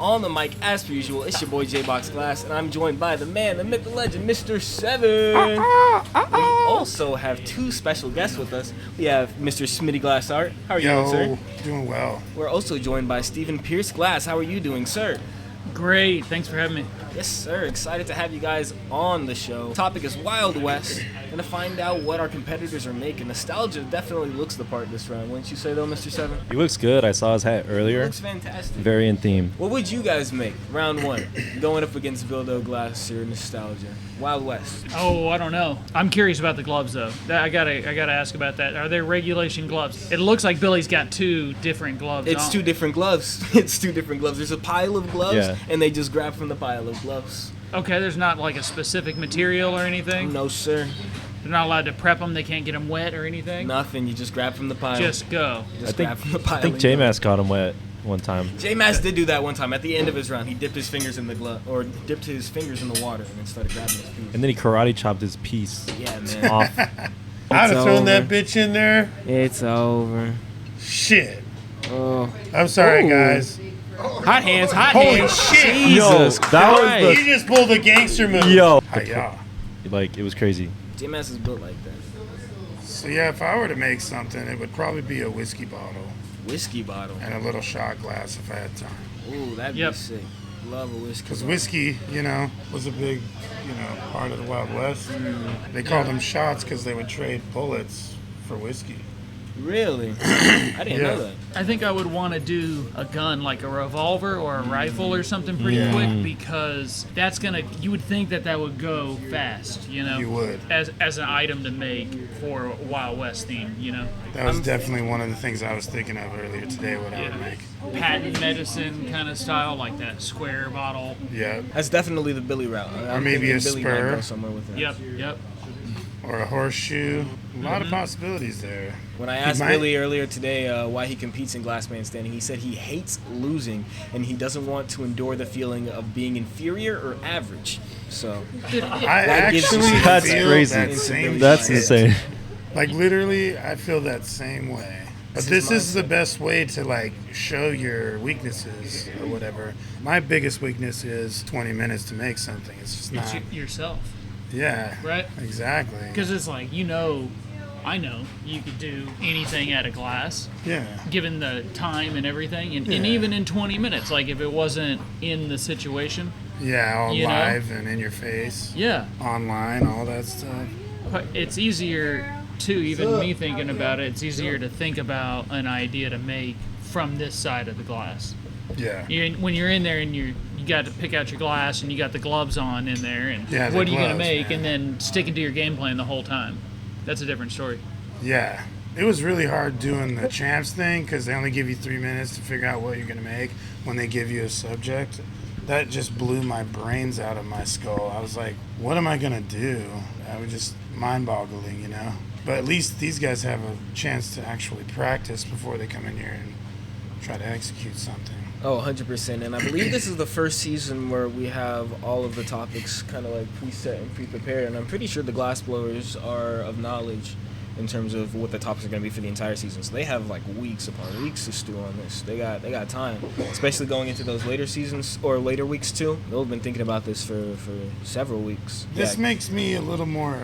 On the mic, as per usual, it's your boy J-Box Glass, and I'm joined by the man, the myth, the legend, Mr. Seven. We also have two special guests with us. We have Mr. Smitty Glass Art. How are you doing, sir? Doing well. We're also joined by Stephen Pierce Glass. How are you doing, sir? Great. Thanks for having me. Yes, sir. Excited to have you guys on the show. Topic is Wild West. Gonna find out what our competitors are making. Nostalgia definitely looks the part this round. Wouldn't you say, though, Mr. Seven? He looks good. I saw his hat earlier. Looks fantastic. Very in theme. What would you guys make round one, going up against Vildo, Glass, or Nostalgia? Wild West. Oh, I don't know. I'm curious about the gloves, though. I gotta ask about that. Are they regulation gloves? It looks like Billy's got two different gloves. It's on. two different gloves. It's two different gloves. There's a pile of gloves, Yeah. and they just grab from the pile of gloves. Okay, there's not like a specific material or anything? No, sir. They're not allowed to prep them? They can't get them wet or anything? Nothing. You just grab from the pile. Just go. Just grab from the pile. I think and go. GMS caught him wet one time. J-Mass did do that one time. At the end of his round, he dipped his fingers in the glove, or dipped his fingers in the water, and then started grabbing his piece. And then he karate chopped his piece Yeah, man. off. I'd have thrown that bitch in there. It's over. Shit. Oh. I'm sorry, Ooh. guys. Hot hands, hot Holy hands. shit. Jesus Yo, that was Christ. You just pulled a gangster move. Yo. Hi-ya. Like, it was crazy. J-Mass is built like that. So yeah, if I were to make something, it would probably be a whiskey bottle Whiskey bottle. and a little shot glass if I had time. Ooh, that'd Yep. be sick. Love a whiskey Because bottle. whiskey, was a big, part of the Wild West. They called them shots because they would trade bullets for whiskey. Really? I didn't know that. I think I would want to do a gun like a revolver or a rifle or something pretty Yeah. quick because that's you would think that would go fast, You would. as an item to make for a Wild West theme, That was definitely one of the things I was thinking of earlier today, what I Yeah. would make. Patent medicine kind of style, like that square bottle. Yeah. That's definitely the Billy route. I'm maybe thinking a Billy might spur. go somewhere with that. Yep. Or a horseshoe. A lot of possibilities there. When I asked might- Billy earlier today why he competes in Glass Man Standing, he said he hates losing and he doesn't want to endure the feeling of being inferior or average. So I That gives you actually some That's feel crazy. that same That's shit. insane. Like literally, I feel that same way. But this is the best way to show your weaknesses or whatever. My biggest weakness is 20 minutes to make something. It's just It's not. yourself, Yeah. right? Exactly. Because it's like, I know you could do anything at a glass, Yeah. given the time and everything, and Yeah. even in 20 minutes, like if it wasn't in the situation. Yeah. All You know? live and in your face, Yeah, online, all that stuff. but it's easier too, even me thinking about it, it's easier to think about an idea to make from this side of the glass. Yeah. When you're in there and you got to pick out your glass and you got the gloves on in there, and Yeah, the what are you going to gloves, make, man. and then sticking to your game plan the whole time. That's a different story. Yeah. It was really hard doing the champs thing because they only give you 3 minutes to figure out what you're going to make when they give you a subject. That just blew my brains out of my skull. I was like, what am I going to do? I was just mind-boggling, But at least these guys have a chance to actually practice before they come in here and try to execute something. Oh, 100%. And I believe this is the first season where we have all of the topics kind of like preset and pre-prepared. And I'm pretty sure the Glassblowers are of knowledge in terms of what the topics are going to be for the entire season. So they have weeks upon weeks to stew on this. They got time, especially going into those later seasons or later weeks too. They've been thinking about this for several weeks. This Yeah. makes me a little more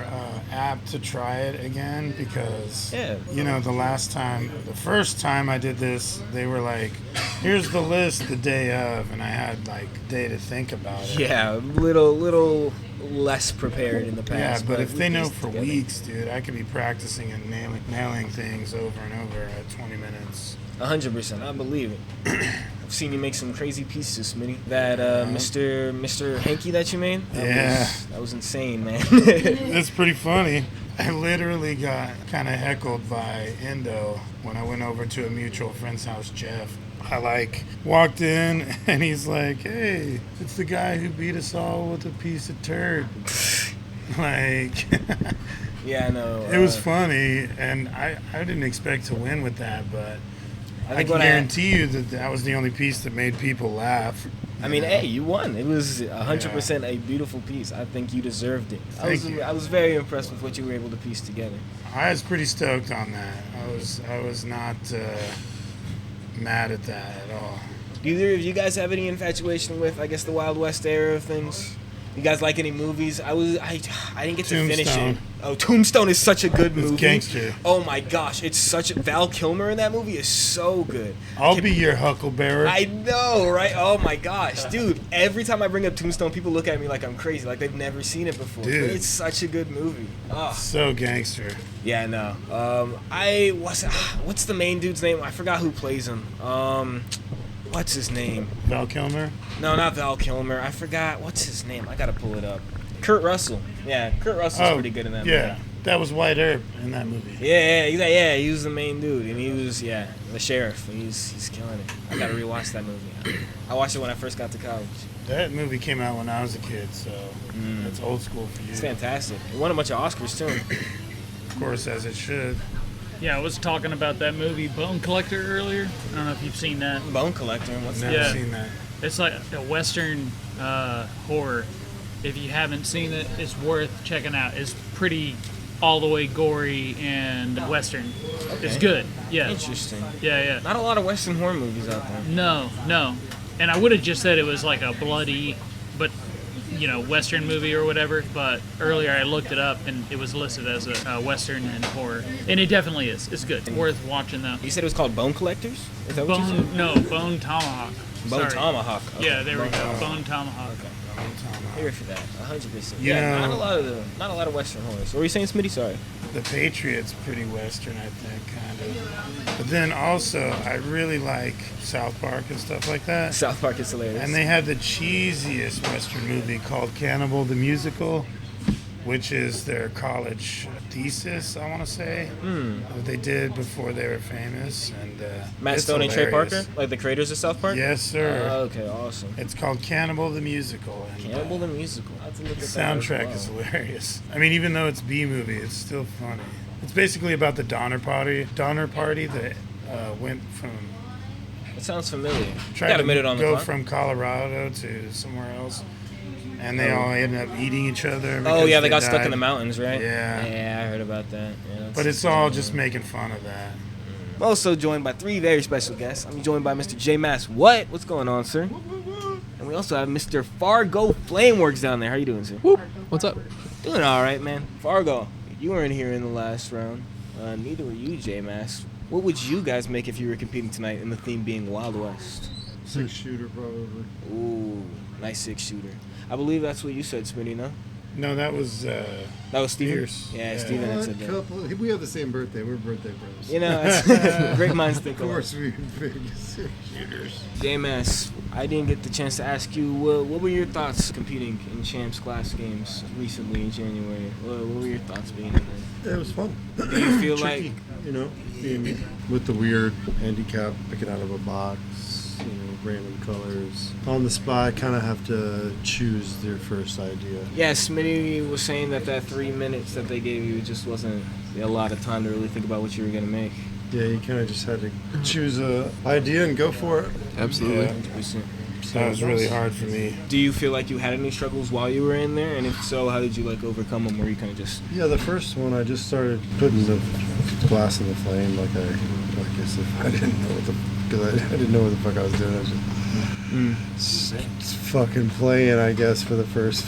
apt to try it again because, Yeah. the first time I did this, they were like, here's the list the day of, and I had a day to think about it. Yeah, little less prepared in the Yeah, past. but if we they know pieced for together. weeks, dude, I could be practicing and nailing things over and over at 20 minutes. 100%, I believe it. I've seen you make some crazy pieces, Smitty. That Mr. Hanky that you made? That was insane, man. It's pretty funny. I literally got kind of heckled by Indo when I went over to a mutual friend's house, Jeff. I walked in and he's like, hey, it's the guy who beat us all with a piece of turd. Yeah, I know. It was funny, and I didn't expect to win with that, but I think can when guarantee you that was the only piece that made people laugh. I mean, hey, you won. It was 100% a beautiful piece. I think you deserved it. I was very impressed with what you were able to piece together. I was pretty stoked on that. I was not mad at that at all. Do either of you guys have any infatuation with, I guess, the Wild West era of things? You guys like any movies? I didn't get to finish it. Tombstone. Oh, Tombstone is such a good movie. It's gangster. Oh my gosh, it's such Val Kilmer in that movie is so good. I'll be your huckleberry. I know, right? Oh my gosh, dude! Every time I bring up Tombstone, people look at me like I'm crazy, like they've never seen it before. Dude. But it's such a good movie. Oh. So gangster. Yeah, I know. What's the main dude's name? I forgot who plays him. What's his name? Val Kilmer. No, not Val Kilmer. I forgot. What's his name? I gotta pull it up. Kurt Russell. Yeah, Kurt Russell's pretty good in that movie. Yeah, that was White Herb in that movie. Yeah, he was the main dude, and he was the sheriff. And he's killing it. I gotta rewatch that movie. I watched it when I first got to college. That movie came out when I was a kid, so it's old school for you. It's fantastic. It won a bunch of Oscars too. Of course, as it should. Yeah, I was talking about that movie Bone Collector earlier. I don't know if you've seen that. Bone Collector. What's Never that? Yeah. seen that. It's like a Western horror. If you haven't seen it, it's worth checking out. It's pretty all the way gory and Western. It's good. Yeah. Interesting. Yeah. Not a lot of Western horror movies out there. No. And I would have just said it was like a bloody, but Western movie or whatever. But earlier I looked it up and it was listed as a Western and horror, and it definitely is. It's good. Worth watching though. You said it was called Bone Collectors? Is that what you said? Bone Tomahawk. Bone Sorry. Tomahawk. Okay. Yeah, there we go. Bone Tomahawk. Here for that, 100%. You Yeah, know- not a lot of Western horrors. What were you saying, Smitty? Sorry. The Patriot's pretty Western, I think, kind of. But then also, I really like South Park and stuff like that. South Park is hilarious. And they had the cheesiest Western movie called Cannibal the Musical, which is their college thesis, I want to say, that they did before they were famous. And Matt it's Stone and Trey hilarious. Parker, like the creators of South Park. Yes, sir. Okay, awesome. It's called Cannibal the Musical. And, Cannibal the Musical. I have to look at the that as soundtrack well. is hilarious. I mean, even though it's B movie, it's still funny. It's basically about the Donner Party that went from It sounds familiar. tried Got a to minute on the go clock. from Colorado to somewhere else, and they all ended up eating each other. Oh because yeah, they got stuck in died. the mountains, right? Yeah. Yeah, I heard about that. Yeah, that's But it's all insane. just making fun of that. I'm also joined by three very special guests. I'm joined by Mr. GMS. What's going on, sir? And we also have Mr. Fargo Flameworks down there. How you doing, sir? Whoop. What's up? Doing all right, man. Fargo, you weren't here in the last round. Neither were you, J-Mass. What would you guys make if you were competing tonight, and the theme being Wild West? 6-shooter probably. Ooh, nice 6-shooter. I believe that's what you said, Smitty, no? No, that was That was Steven? Pierce. Yeah, Yeah. Steven had Well, said that. couple, we have the same birthday. We're birthday bros. You know, that's great minds think Of alike. course, we're big 6-shooters. JMS, I didn't get the chance to ask you, what were your thoughts competing in Champs Class games recently in January? What were your thoughts being in there? It was fun. Do you feel Tricky, like... being with the weird handicap, picking out of a box, random colors. On the spot, kind of have to choose their first idea. Yeah, Smitty was saying that 3 minutes that they gave you just wasn't a lot of time to really think about what you were going to make. Yeah, you kind of just had to choose a idea and go for it. Absolutely. 100%. that was really hard for me. Do you feel like you had any struggles while you were in there? And if so, how did you overcome them? Or you kind of just... Yeah, the first one I just started putting the glass in the flame, like guess if I didn't know because I didn't know what the fuck I was doing. I was just fucking playing, I guess, for the first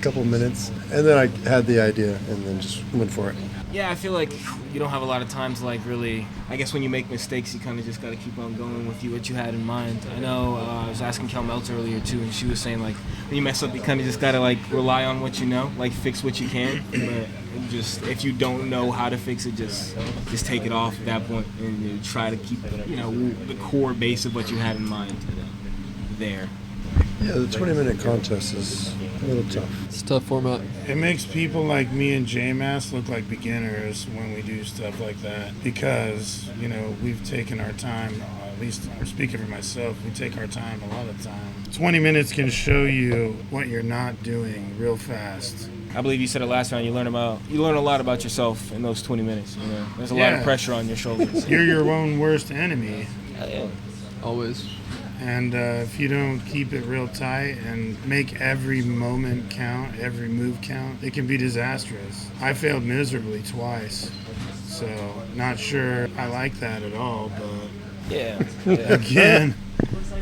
couple minutes, and then I had the idea and then just went for it. Yeah, I feel like you don't have a lot of time to really. I guess when you make mistakes, you kind of just got to keep on going with what you had in mind. I know I was asking Kel Meltzer earlier too, and she was saying when you mess up, you kind of just got to rely on what you know, fix what you can. But just if you don't know how to fix it, just take it off at that point and try to keep the core base of what you had in mind there. Yeah, the 20-minute contest is a little tough. It's a tough format. It makes people like me and J-Mass look like beginners when we do stuff like that because, we've taken our time, at least I'm speaking for myself, we take our time a lot of time. 20 minutes can show you what you're not doing real fast. I believe you said it last round. You learn a lot about yourself in those 20 minutes. There's a lot of Yeah. pressure on your shoulders. You're your own worst enemy. Hell yeah. Always. And if you don't keep it real tight and make every moment count, every move count, it can be disastrous. I failed miserably twice. So, not sure I like that at all, but Yeah. again,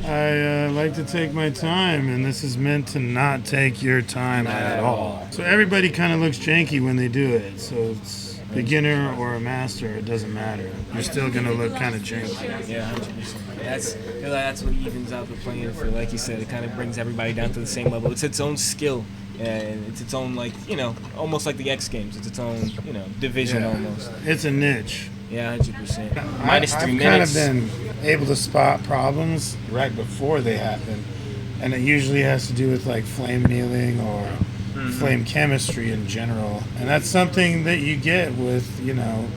I like to take my time, and this is meant to not take your time at all. So everybody kind of looks janky when they do it. So it's beginner or a master, it doesn't matter. You're still gonna look kind of janky. Yeah, 100%. That's what evens out the playing field. Like you said, it kind of brings everybody down to the same level. It's its own skill, and it's its own, like, almost like the X Games. It's its own, division almost. It's a niche. Yeah, 100%. Minus 3 I've minutes. kind of been able to spot problems right before they happen, and it usually has to do with like flame annealing or flame chemistry in general, and that's something that you get with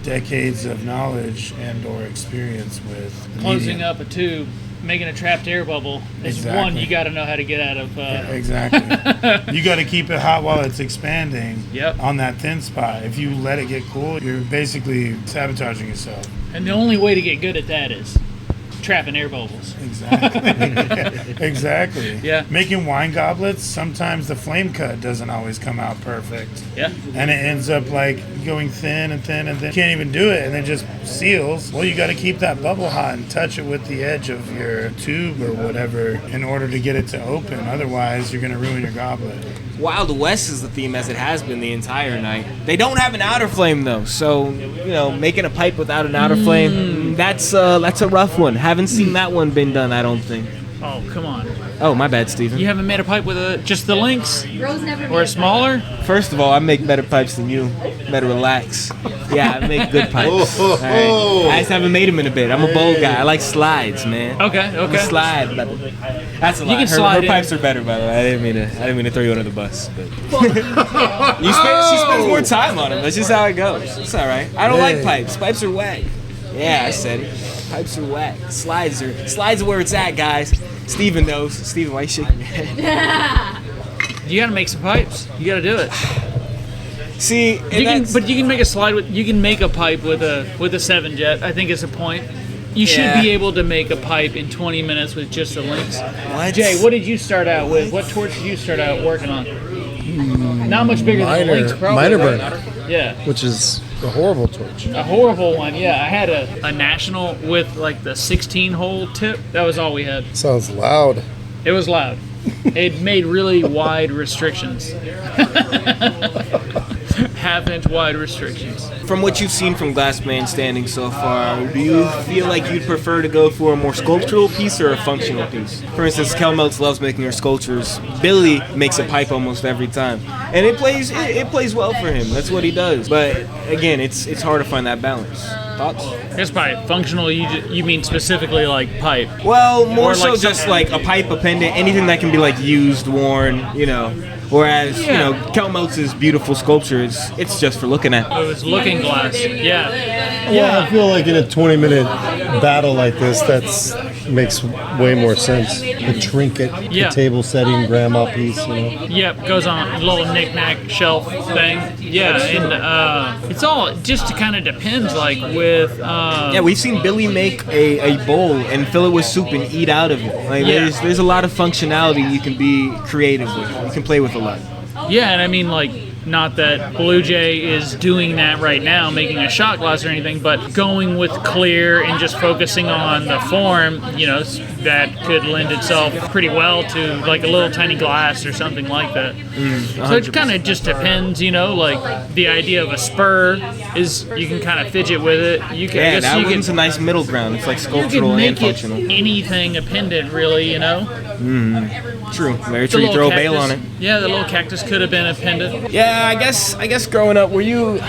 decades of knowledge and or experience with the Closing medium. up a tube, making a trapped air bubble is Exactly. one you got to know how to get out of. Exactly. You got to keep it hot while it's expanding. Yep. On that thin spot. If you let it get cool, you're basically sabotaging yourself. And the only way to get good at that is trapping air bubbles. Exactly. Exactly. Yeah. Making wine goblets, sometimes the flame cut doesn't always come out perfect. Yeah. And it ends up like going thin and thin and thin. Can't even do it, and it just seals. Well, you got to keep that bubble hot and touch it with the edge of your tube or whatever in order to get it to open. Otherwise, you're going to ruin your goblet. Wild West is the theme as it has been the entire night. They don't have an outer flame though, so making a pipe without an outer flame, that's a rough one. Haven't seen that one been done, I don't think. Oh, come on. Oh, my bad, Steven. You haven't made a pipe with just the links? Or a smaller? First of all, I make better pipes than you. Better relax. Yeah, I make good pipes. All right. I just haven't made them in a bit. I'm a bold guy. I like slides, man. Okay. I'm a slide. That's a lot. can Her slide pipes in. are better, by the way. I didn't mean to throw you under the bus. But she spends more time on them. That's just how it goes. It's all right. I don't like pipes. Pipes are whack. Yeah, I said it. Pipes are whack. Slides are where it's at, guys. Steven knows. Steven, why you shaking your head? You got to make some pipes. You got to do it. See, But you can make a slide with. You can make a pipe with a 7 jet. I think is a point. You should Yeah. be able to make a pipe in 20 minutes with just the links. What? Jay, what did you start out with? What torch did you start out working on? Not much bigger than the links, probably. Minor right? burner, Yeah. which is a horrible torch. A horrible one, yeah. I had a national with like the 16-hole tip. That was all we had. Sounds loud. It was loud. It made really wide restrictions. Half-inch wide restrictions. From what you've seen from Glassblowing standing so far, do you feel like you'd prefer to go for a more sculptural piece or a functional piece? For instance, Kel Meltz loves making her sculptures. Billy makes a pipe almost every time, and it plays well for him. That's what he does. But again, it's hard to find that balance. Thoughts? I guess by functional, you mean specifically like pipe. Well, more Or so like just some- like a pipe, a pendant, anything that can be like used, worn, Whereas, Kel Meltz's beautiful sculptures, it's just for looking at. It was looking glass. Yeah. Yeah, I feel like in a 20-minute battle like this, that's makes way more sense. The trinket, Yeah. the table setting, grandma piece, Yep, goes on a little knick-knack shelf thing. Yeah, and it's all just kind of depends, like with... Yeah, we've seen Billy make a bowl and fill it with soup and eat out of it. Like Yeah. there's a lot of functionality you can be creative with. You can play with a lot. Yeah, and I mean, like, not that Blue Jay is doing that right now, making a shot glass or anything, but going with clear and just focusing on the form, that could lend itself pretty well to, like, a little tiny glass or something like that. So it kind of just depends, like, the idea of a spur is you can kind of fidget with it. You can, I Yeah, guess that you one's a nice middle ground. It's like you sculptural can and make it functional. anything a pendant, really, True, very The true. You little throw a bail on cactus- it. Yeah, the little cactus could have been a pendant. Yeah, I guess growing up, were you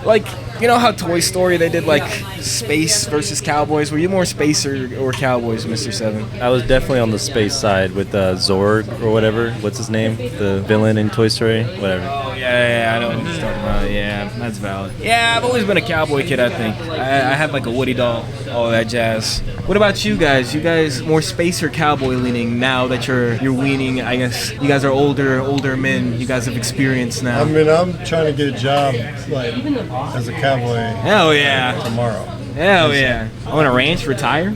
like, how Toy Story they did like space versus cowboys? Were you more space or cowboys, Mr. Seven? I was definitely on the space side with Zorg or whatever. What's his name? The villain in Toy Story? Whatever. Oh yeah, I know what you're talking about. Yeah, that's valid. Yeah, I've always been a cowboy kid. I think I had like a Woody doll, all that jazz. What about you guys? You guys more space or cowboy leaning now that you're weaning? I guess you guys are older men. You guys have experience now. I mean, I'm trying to get a job like as a cowboy Hell yeah. tomorrow. Hell yeah. On a ranch, retire?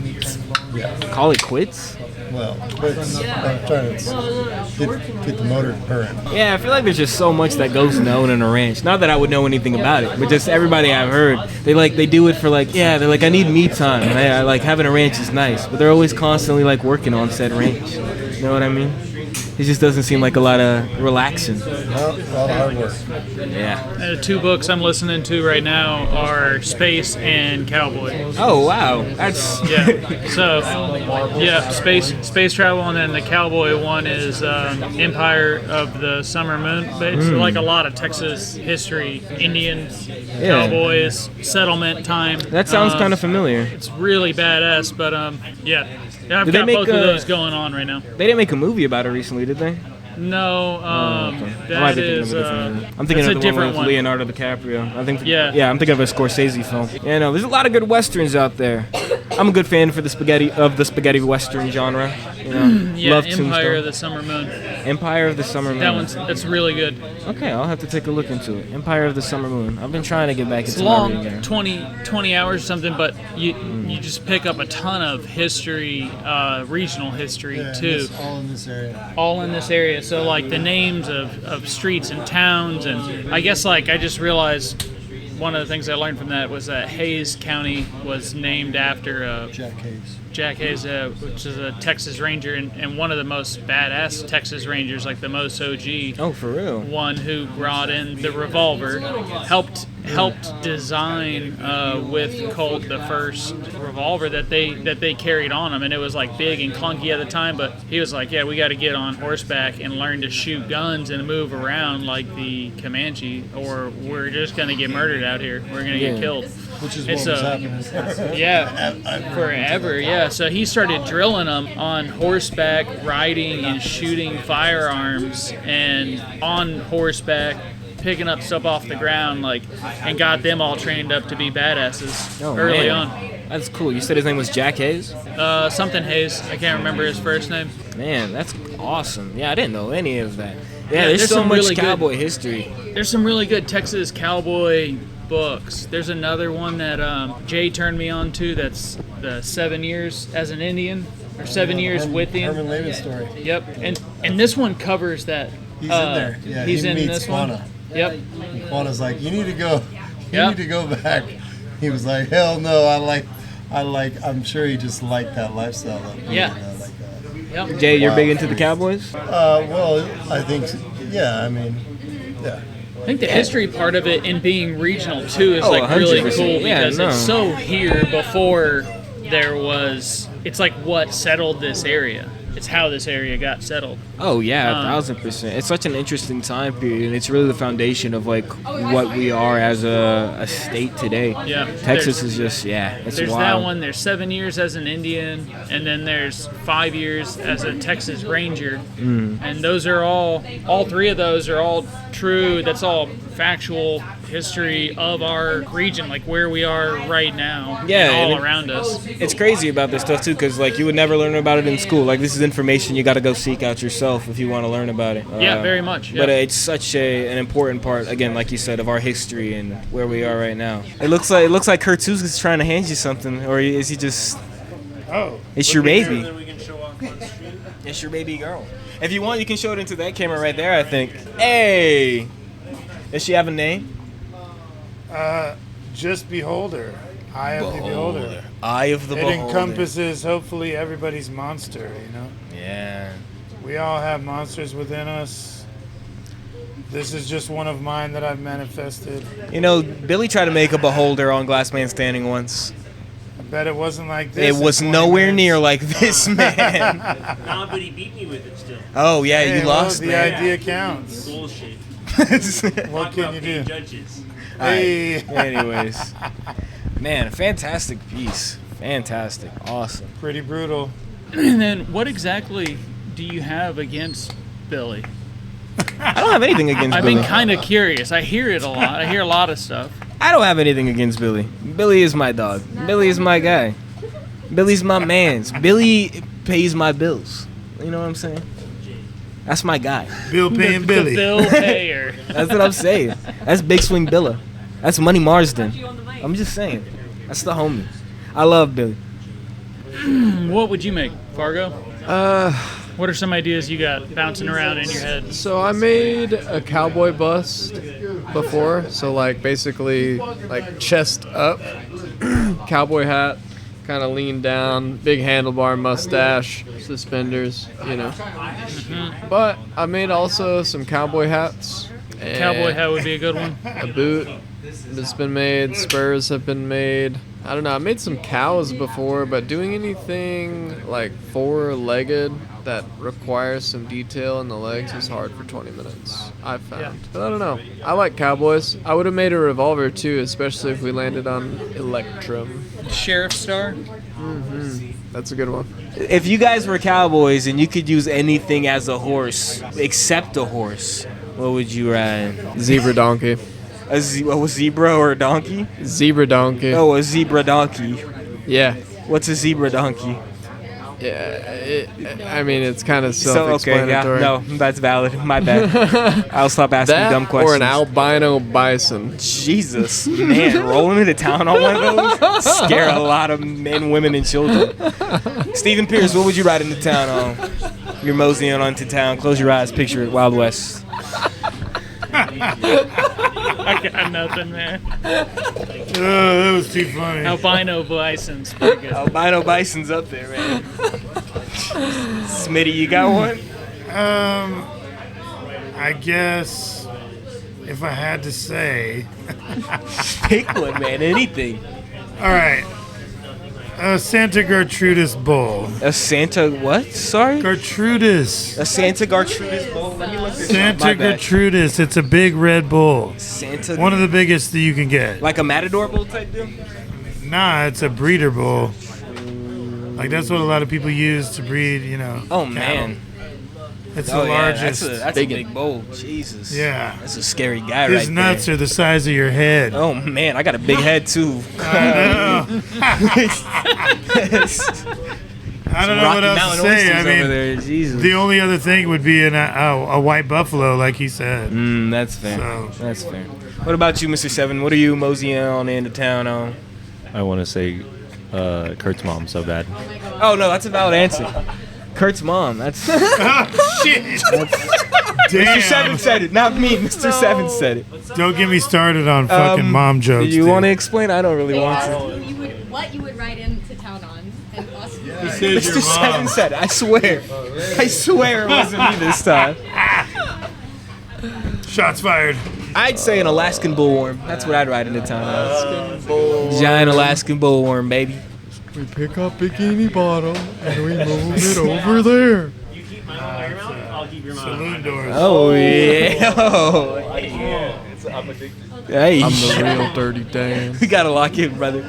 Yeah. Call it quits? well, but I'm trying to get the motor purring. Yeah, I feel like there's just so much that goes known in a ranch. Not that I would know anything about it, but just everybody I've heard, they do it for like, yeah, they're like, I need me time. I like having a ranch is nice, but they're always constantly like working on said ranch. You know what I mean? It just doesn't seem like a lot of relaxing. Well, a lot of hard work. Yeah. Two books I'm listening to right now are Space and Cowboy. Oh wow, that's Yeah. So, yeah, space travel, and then the cowboy one is Empire of the Summer Moon. But it's like a lot of Texas history, Indians, cowboys, settlement time. that sounds kind of familiar. It's really badass. But yeah, I've Did they got make both of those going on right now. They didn't make a movie about it recently, did they? No, I might that be thinking is of a different movie. I'm thinking that's of a the one different with Leonardo DiCaprio. I think. Yeah. I'm thinking of a Scorsese film. Yeah, no, there's a lot of good westerns out there. I'm a good fan for the spaghetti western genre. You know, Yeah, love Empire Tombstone. of the Summer Moon. Empire of the Summer Moon. That's really good. Okay, I'll have to take a look into it. Empire of the Summer Moon. I've been trying to get back It's into my reading long, again. 20 hours or something, but you just pick up a ton of history, regional history Yeah, too. all in this area. All in this area. So like the names of streets and towns, and I guess like I just realized one of the things I learned from that was that Hayes County was named after Jack Hayes. which is a Texas Ranger, and one of the most badass Texas Rangers, like the most OG. Oh, for real? One who brought in the revolver, helped design with Colt the first revolver that they carried on him, and it was like big and clunky at the time. But he was like, "Yeah, we got to get on horseback and learn to shoot guns and move around like the Comanche, or we're just gonna get murdered out here. We're gonna get killed." Which is It's what was happening. Yeah, forever. Yeah, so he started drilling them on horseback, riding and shooting firearms, and on horseback, picking up stuff off the ground, like, and got them all trained up to be badasses early man. on. That's cool. You said his name was Jack Hayes? Something Hayes. I can't remember his first name. Man, that's awesome. Yeah, I didn't know any of that. Yeah, Yeah, there's there's so some much really good- cowboy history. There's some really good Texas cowboy books. There's another one that Jay turned me on to. That's the 7 years as an Indian, or 7 years with the Herman Lehman's story. Yep, and this one covers that. He's in there. Yeah, he's he in meets this Quanah. one. Yep. And Quanah's like, you need to go. You Yep. need to go back. He was like, hell no. I'm sure he just liked that lifestyle. Yeah. Yep. Jay, you're Wow. big into the Cowboys? Well, I think, yeah. I mean, yeah. I think the history part of it and being regional too is like really 100%. cool Yeah, because no. it's so here before there was. It's like what settled this area. It's how this area got settled. Oh yeah, 1,000%. It's such an interesting time period, and it's really the foundation of like what we are as a state today. Yeah. Texas is just it's There's wild. that one. There's 7 years as an Indian, and then there's 5 years as a Texas Ranger, and those are all three of those are all true. That's all factual history of our region, like where we are right now, Yeah, and all and around us. It's crazy about this stuff too, because like you would never learn about it in school. Like this is information you got to go seek out yourself if you want to learn about it. Yeah, very much. But Yeah. it's such an important part, again, like you said, of our history and where we are right now. It looks like Kurtuz is trying to hand you something, or is he just? Oh, It's your baby. It's your baby girl. If you want, you can show it into that camera right there. I think. Hey, does she have a name? just Beholder. Eye of the Beholder. Eye of the It Beholder. encompasses hopefully everybody's monster, you know? Yeah. We all have monsters within us. This is just one of mine that I've manifested. You know, Billy tried to make a beholder on Glass Man Standing once. I bet it wasn't like this. It was in 20 nowhere minutes. near like this, man. Nah, but he beat me with it still. Oh yeah, Hey, you well, lost, the man. idea counts. Bullshit. What Talk can about you paying do? Judges. Hey, Anyways, man, a fantastic piece. Fantastic, awesome. pretty brutal. And then, what exactly do you have against Billy? I don't have anything against I've Billy. been kind of curious. I hear it a lot. I hear a lot of stuff. I don't have anything against Billy. Billy is my dog. Billy is my guy. Billy's my man's. Billy pays my bills. You know what I'm saying? That's my guy. Bill paying The Billy. bill payer. That's what I'm saying. That's Big Swing Billa. That's Money Marsden. I'm just saying. That's the homie. I love Billy. What would you make, Fargo? What are some ideas you got bouncing around in your head? So I made a cowboy bust before. So like basically like chest up, cowboy hat, kind of lean down, big handlebar mustache, suspenders, you know. But I made also some cowboy hats. and Cowboy hat would be a good one. A boot has been made. Spurs have been made. I don't know. I made some cows before, but doing anything like four-legged that requires some detail in the legs is hard for 20 minutes, I've found. Yeah. But I don't know. I like cowboys. I would have made a revolver too, especially if we landed on Electrum. Sheriff Star. That's a good one. If you guys were cowboys and you could use anything as a horse except a horse, what would you ride? Zebra donkey. A zebra or a donkey? Zebra donkey. Oh, a zebra donkey. Yeah. What's a zebra donkey? Yeah. I mean, it's kind of So, okay, yeah, self-explanatory. no, that's valid. My bad. I'll stop asking That dumb questions. or an albino bison. Jesus, man, rolling into town on one of those scare a lot of men, women, and children. Stephen Pierce, what would you ride into town on? You're moseying onto town. Close your eyes. Picture it. Wild West. I got nothing, man. That was too funny. Albino bison's pretty good. Albino bison's up there, man. Smitty, you got one? I guess if I had to say, Pick one, man. Anything. all right, Santa Gertrudis Bull. A Santa what? Sorry? Gertrudis. A Santa Gertrudis bowl? Let me look this up. Santa My bad. Gertrudis. It's a big red bull. Santa. One of the biggest that you can get. Like a matador bull type deal? Nah, it's a breeder bull. Like that's what a lot of people use to breed, you know. Oh, cattle. man. It's Oh, the yeah. largest. That's a big bowl. Jesus. Yeah. That's a scary guy His right nuts there. are the size of your head. Oh, man. I got a big head, too. I don't know what Rocky else to Mountain say. I oysters over mean, there. Jesus. the only other thing would be a white buffalo, like he said. That's fair. So- That's fair. What about you, Mr. Seven? What are you moseying on into town on? I want to say Kurt's mom so bad. Oh, no, that's a valid answer. Kurt's mom. That's Shit. Mr. Seven Damn. said it, not me. Mr. Seven said it. Don't get me started on fucking mom Do jokes. you dude. want to explain? I don't really want to. What you would ride into town on, and us. This is your Mr. Seven mom. said it. I swear. I swear it wasn't me this time. Shots fired. I'd say an Alaskan bullworm. That's what I'd ride into town on. Giant Alaskan bullworm, baby. We pick up Bikini Bottom and we move it over there. You keep my own your mouth, I'll keep your mouth. Saloon doors. Oh, yeah. Hey. I'm the real Dirty Dan. We gotta lock in, brother.